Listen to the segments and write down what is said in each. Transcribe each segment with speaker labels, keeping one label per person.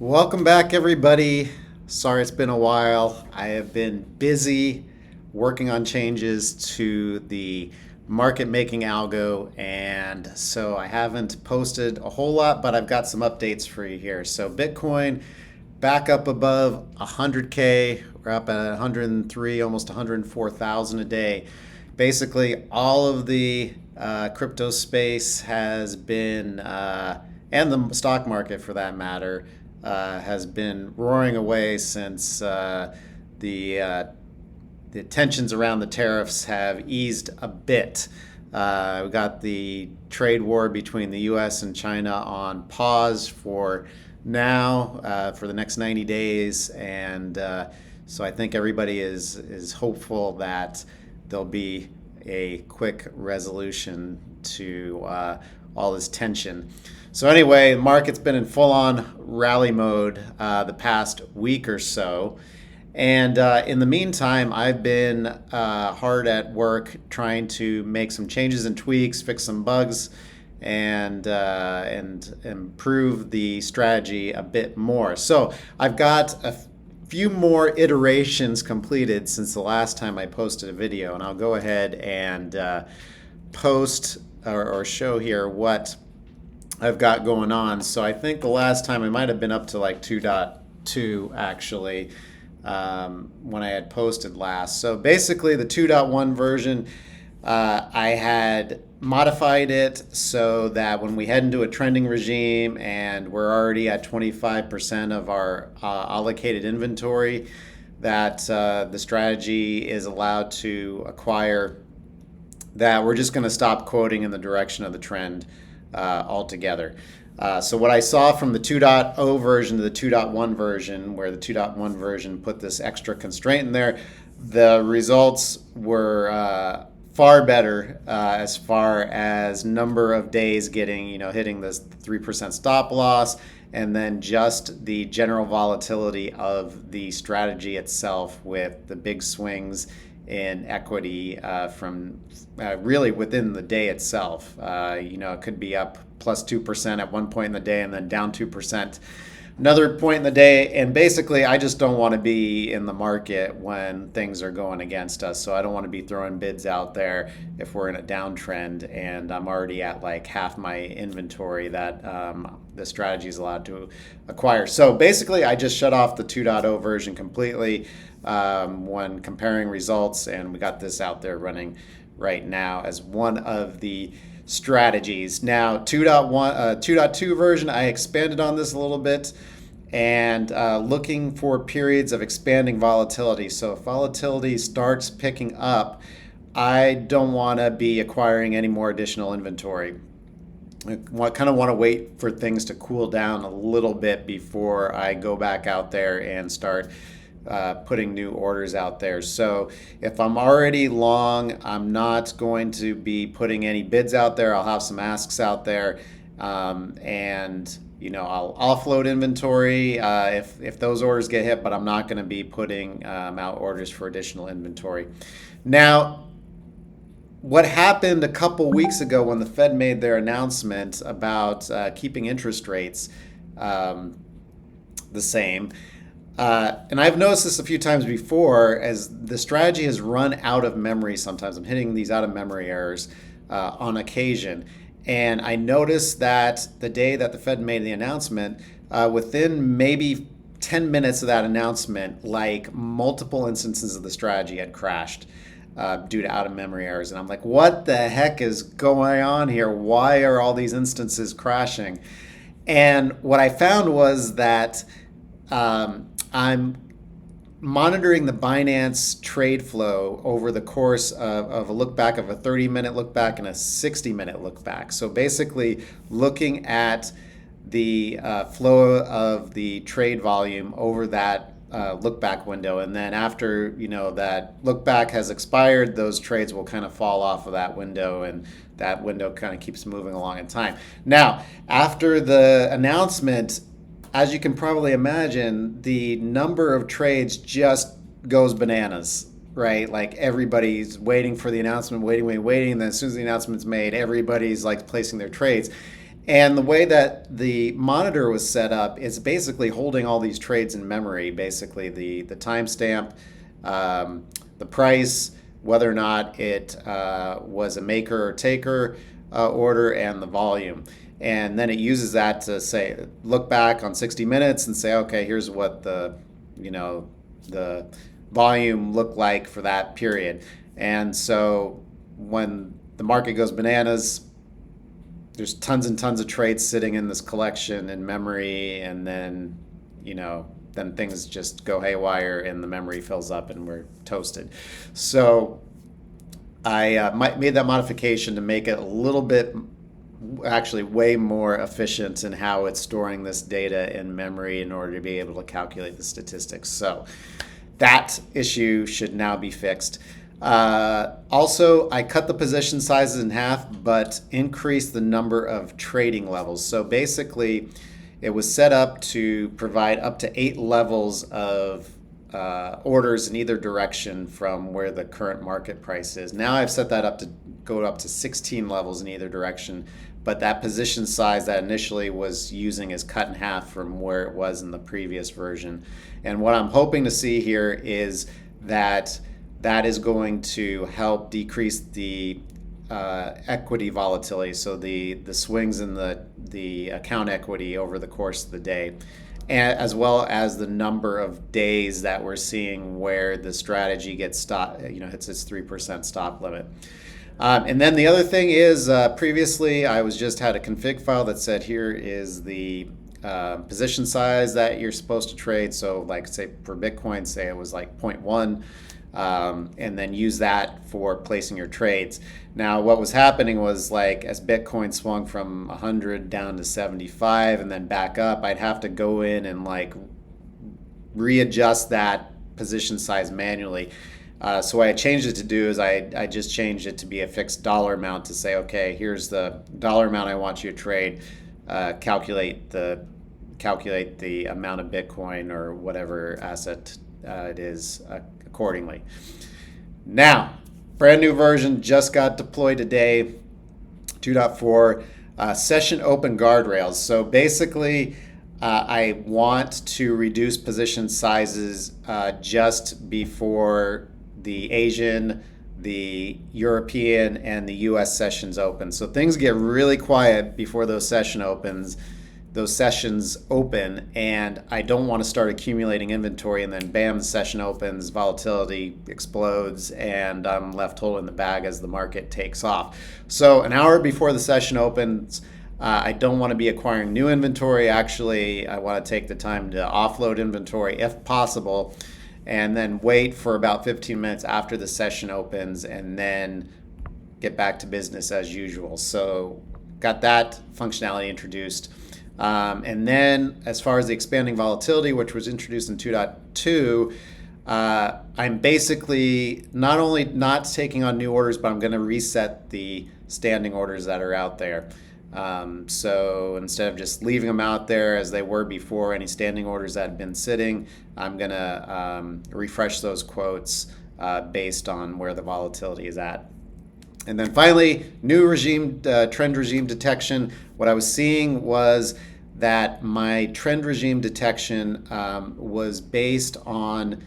Speaker 1: Welcome back, everybody. Sorry it's been a while. I have been busy working on changes to the market making algo, and so I haven't posted a whole lot, but I've got some updates for you here. So, Bitcoin back up above 100K. We're up at 103, almost 104,000 a day. Basically, all of the crypto space has been, and the stock market for that matter, has been roaring away since the uh, the tensions around the tariffs have eased a bit. We got the trade war between the U.S. and China on pause for now, for the next 90 days, and so I think everybody is hopeful that there'll be a quick resolution to all this tension. So anyway, the market's been in full-on rally mode the past week or so. And in the meantime, I've been hard at work trying to make some changes and tweaks, fix some bugs, and improve the strategy a bit more. So I've got a few more iterations completed since the last time I posted a video, and I'll go ahead and post or show here what I've got going on. So I think the last time I might have been up to like 2.2 actually, when I had posted last. So basically the 2.1 version, I had modified it so that when we head into a trending regime and we're already at 25% of our allocated inventory, that the strategy is allowed to acquire, that we're just going to stop quoting in the direction of the trend altogether. So what I saw from the 2.0 version to the 2.1 version, where the 2.1 version put this extra constraint in there, the results were far better as far as number of days getting, hitting this 3% stop loss, and then just the general volatility of the strategy itself with the big swings in equity from really within the day itself. It could be up plus 2% at one point in the day and then down 2% another point in the day. And basically, I just don't want to be in the market when things are going against us. So I don't want to be throwing bids out there if we're in a downtrend and I'm already at like half my inventory that the strategy is allowed to acquire. So basically, I just shut off the 2.0 version completely when comparing results, and we got this out there running right now as one of the strategies. Now 2.2 version, I expanded on this a little bit, and looking for periods of expanding volatility. So if volatility starts picking up, I don't want to be acquiring any more additional inventory. I kind of want to wait for things to cool down a little bit before I go back out there and start putting new orders out there. So if I'm already long, I'm not going to be putting any bids out there. I'll have some asks out there, and I'll offload inventory if those orders get hit, but I'm not going to be putting out orders for additional inventory. Now, what happened a couple weeks ago when the Fed made their announcement about keeping interest rates the same, and I've noticed this a few times before, as the strategy has run out of memory sometimes. I'm hitting these out of memory errors on occasion. And I noticed that the day that the Fed made the announcement, within maybe 10 minutes of that announcement, like multiple instances of the strategy had crashed due to out of memory errors. And I'm like, what the heck is going on here? Why are all these instances crashing? And what I found was that I'm monitoring the Binance trade flow over the course of a look back of a 30-minute look back and a 60-minute look back. So basically looking at the flow of the trade volume over that look back window. And then after, that look back has expired, those trades will kind of fall off of that window, and that window kind of keeps moving along in time. Now, after the announcement, as you can probably imagine, the number of trades just goes bananas, right? Like everybody's waiting for the announcement, waiting. And then as soon as the announcement's made, everybody's like placing their trades. And the way that the monitor was set up is basically holding all these trades in memory, basically the timestamp, the price, whether or not it was a maker or taker order, and the volume. And then it uses that to say, look back on 60 minutes and say, okay, here's what the volume looked like for that period. And so when the market goes bananas, there's tons and tons of trades sitting in this collection in memory, and then then things just go haywire and the memory fills up and we're toasted. So I made that modification to make it a little bit, actually way more efficient in how it's storing this data in memory in order to be able to calculate the statistics. So that issue should now be fixed. Also, I cut the position sizes in half, but increased the number of trading levels. So basically, it was set up to provide up to 8 levels of orders in either direction from where the current market price is. Now I've set that up to go up to 16 levels in either direction, but that position size that initially was using is cut in half from where it was in the previous version. And what I'm hoping to see here is that is going to help decrease the equity volatility, so the swings in the account equity over the course of the day, and as well as the number of days that we're seeing where the strategy gets hits its 3% stop limit. And then the other thing is, previously I had a config file that said here is the position size that you're supposed to trade. So like say for Bitcoin, say it was like 0.1. And then use that for placing your trades. Now, what was happening was, like, as Bitcoin swung from 100 down to 75 and then back up, I'd have to go in and like readjust that position size manually. So what I changed it to do is I just changed it to be a fixed dollar amount to say, okay, here's the dollar amount I want you to trade. Calculate the amount of Bitcoin or whatever asset it is accordingly. Now, brand new version just got deployed today, 2.4, session open guardrails. So basically, I want to reduce position sizes just before the Asian, the European, and the US sessions open. So things get really quiet before those sessions open, and I don't want to start accumulating inventory and then bam, the session opens, volatility explodes, and I'm left holding the bag as the market takes off. So an hour before the session opens, I don't want to be acquiring new inventory. Actually, I want to take the time to offload inventory if possible, and then wait for about 15 minutes after the session opens and then get back to business as usual. So got that functionality introduced. And then as far as the expanding volatility, which was introduced in 2.2, I'm basically not only not taking on new orders, but I'm going to reset the standing orders that are out there. So instead of just leaving them out there as they were before, any standing orders that had been sitting, I'm going to refresh those quotes based on where the volatility is at. And then finally, new trend regime detection. What I was seeing was that my trend regime detection was based on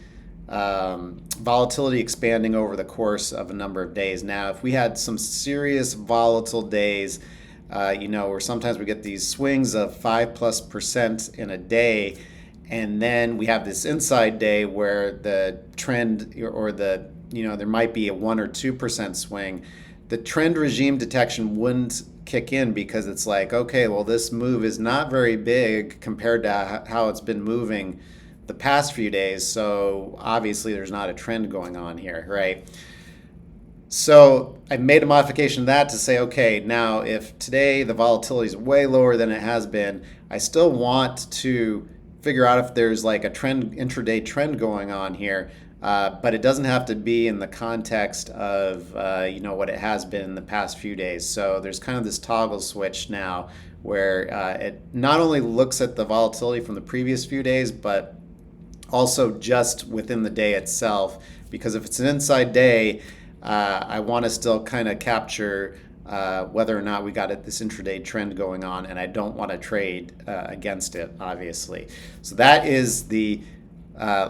Speaker 1: volatility expanding over the course of a number of days. Now, if we had some serious volatile days, where sometimes we get these swings of 5+% in a day, and then we have this inside day where the trend or there might be a 1 or 2% swing, the trend regime detection wouldn't kick in because it's like, okay, well, this move is not very big compared to how it's been moving the past few days, so obviously there's not a trend going on here, right? So I made a modification to that to say, okay, now if today the volatility is way lower than it has been, I still want to figure out if there's like a intraday trend going on here. But it doesn't have to be in the context of what it has been in the past few days. So there's kind of this toggle switch now where it not only looks at the volatility from the previous few days, but also just within the day itself. Because if it's an inside day, I want to still kind of capture whether or not we got this intraday trend going on, and I don't want to trade against it, obviously. So that is the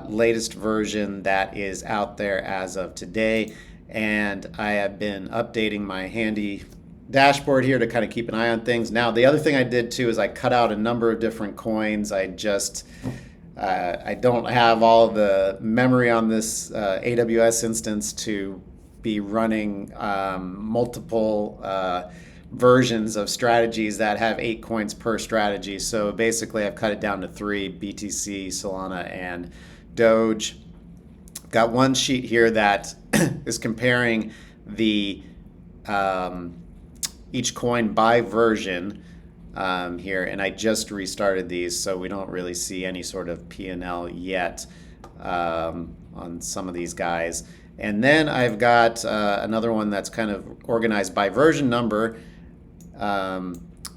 Speaker 1: latest version that is out there as of today, and I have been updating my handy dashboard here to kind of keep an eye on things. Now, the other thing I did too is I cut out a number of different coins. I don't have all the memory on this AWS instance to be running multiple versions of strategies that have 8 coins per strategy. So basically I've cut it down to 3: BTC, Solana, and Doge. Got one sheet here that is comparing the each coin by version here, and I just restarted these, so we don't really see any sort of P&L yet on some of these guys. And then I've got another one that's kind of organized by version number,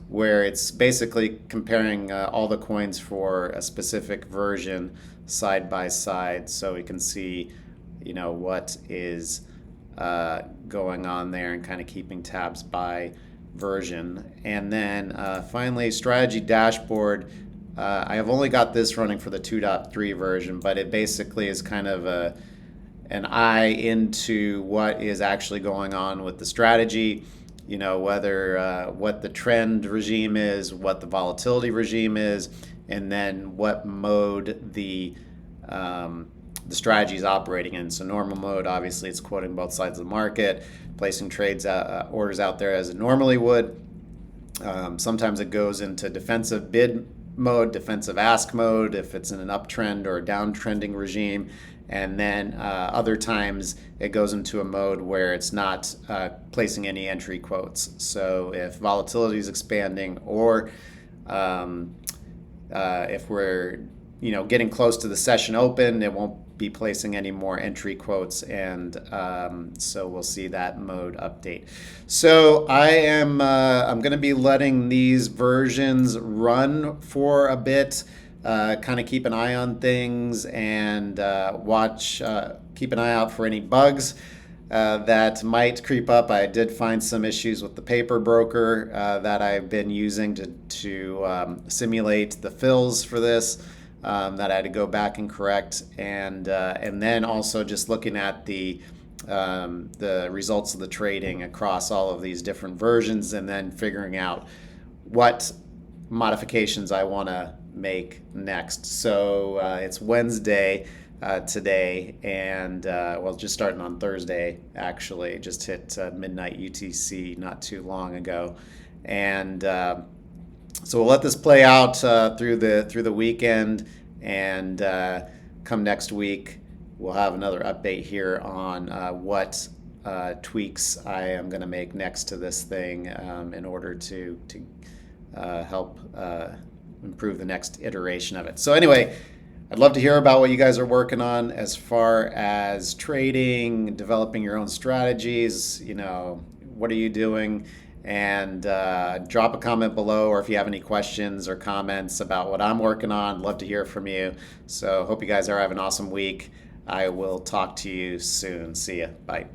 Speaker 1: where it's basically comparing all the coins for a specific version side by side, so we can see, you know, what is going on there, and kind of keeping tabs by version. And then finally, strategy dashboard. I have only got this running for the 2.3 version, but it basically is kind of an eye into what is actually going on with the strategy, you know, whether what the trend regime is, what the volatility regime is, and then what mode the strategy is operating in. So normal mode, obviously it's quoting both sides of the market, placing trades orders out there as it normally would. Sometimes it goes into defensive bid mode, defensive ask mode if it's in an uptrend or a downtrending regime. And then other times it goes into a mode where it's not placing any entry quotes. So if volatility is expanding, or if we're, you know, getting close to the session open, it won't be placing any more entry quotes, and so we'll see that mode update. So I'm going to be letting these versions run for a bit. Kind of keep an eye on things, and keep an eye out for any bugs that might creep up. I did find some issues with the paper broker that I've been using to simulate the fills for this, that I had to go back and correct, and then also just looking at the results of the trading across all of these different versions, and then figuring out what modifications I want to make next. So it's Wednesday today, and well, just starting on Thursday, actually. Just hit midnight UTC not too long ago, and so we'll let this play out through the weekend, and come next week we'll have another update here on what tweaks I am going to make next to this thing in order to help improve the next iteration of it. So anyway, I'd love to hear about what you guys are working on as far as trading, developing your own strategies. You know, what are you doing? And drop a comment below, or if you have any questions or comments about what I'm working on, I'd love to hear from you. So hope you guys are having an awesome week. I will talk to you soon. See ya. Bye.